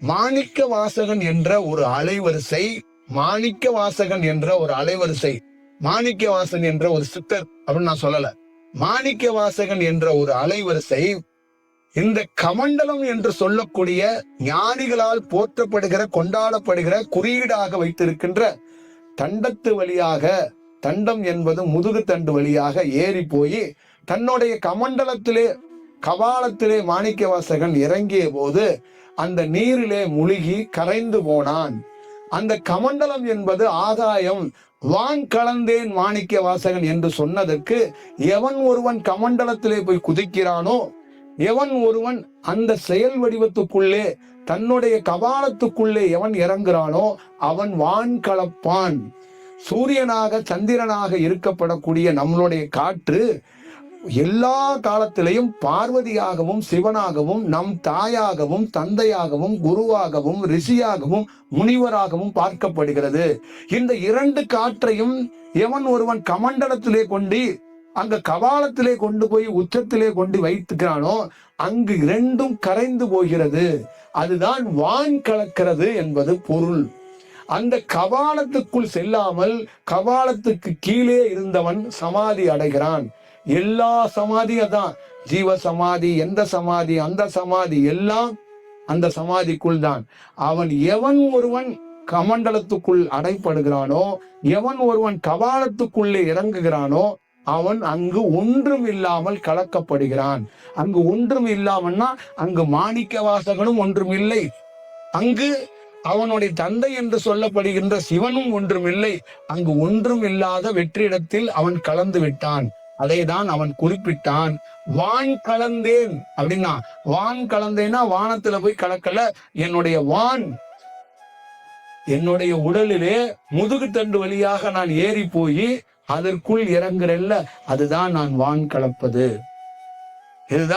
மாணிக்க வாசகன் என்ற ஒரு அலைவரிசை, மாணிக்க வாசகன் என்ற ஒரு அலைவரிசை, மாணிக்க வாசகன் என்ற ஒரு சித்தர் அப்படின்னு நான் சொல்லல. மாணிக்க வாசகன் என்ற ஒரு அலைவரிசை இந்த கமண்டலம் என்று சொல்லக்கூடிய ஞானிகளால் போற்றப்படுகிற, கொண்டாடப்படுகிற குறியீடாக வைத்திருக்கின்ற தண்டத்து வழியாக, தண்டம் என்பது முதுகு தண்டு வழியாக ஏறி போய் தன்னுடைய கமண்டலத்திலே, கபாலத்திலே மாணிக்க வாசகன் இறங்கிய போது அந்த நீரிலே முழுகி கரைந்து போனான். அந்த கமண்டலம் என்பது ஆகாயம். வான் கலந்தேன் மாணிக்க வாசகன் என்று சொன்னதற்கு, எவன் ஒருவன் கமண்டலத்திலே போய் குதிக்கிறானோ, எவன் ஒருவன் அந்த செயல் வடிவத்துக்குள்ளே, தன்னுடைய கபாலத்துக்குள்ளே எவன் இறங்குறானோ அவன் வான் கலப்பான். சூரியனாக சந்திரனாக இருக்கப்படக்கூடிய நம்மளுடைய காற்று எல்லா காலத்திலையும் பார்வதியாகவும் சிவனாகவும், நம் தாயாகவும் தந்தையாகவும் குருவாகவும் ரிஷியாகவும் முனிவராகவும் பார்க்கப்படுகிறது. இந்த இரண்டு காற்றையும் எவன் ஒருவன் கமண்டலத்திலே கொண்டு, அங்க கபாலத்திலே கொண்டு போய் உச்சத்திலே கொண்டு வைத்துக்கிறானோ அங்கு இரண்டும் கரைந்து போகிறது. அதுதான் வான் கலக்கிறது என்பது பொருள். அந்த கபாலத்துக்குள் செல்லாமல் கபாலத்துக்கு கீழே இருந்தவன் சமாதி அடைகிறான். எல்லா சமாதியும் தான், ஜீவ சமாதி, எந்த சமாதி, அந்த சமாதி எல்லாம் அந்த சமாதிக்குள் தான். அவன் எவன் ஒருவன் கமண்டலத்துக்குள் அடைப்படுகிறானோ, எவன் ஒருவன் கபாலத்துக்குள்ளே இறங்குகிறானோ அவன் அங்கு ஒன்றும் இல்லாமல் கலக்கப்படுகிறான். அங்கு ஒன்றும் இல்லாமல்னா அங்கு மாணிக்க வாசகனும் ஒன்றும் இல்லை, அங்கு அவனுடைய தந்தை என்று சொல்லப்படுகின்ற சிவனும் ஒன்றும் இல்லை. அங்கு ஒன்றும் இல்லாத வெற்றிடத்தில் அவன் கலந்து விட்டான். அதைதான் அவன் குறிப்பிட்டான். வான் கலந்தேன் அப்படின்னா, வான் கலந்தேன்னா வானத்துல போய் கலக்கல. என்னுடைய வான், என்னுடைய உடலிலே முதுகு தண்டு வழியாக நான் ஏறி போய் அதற்குள் இறங்குறல்ல, அதுதான் நான் வான் கலப்பது. இதுதான்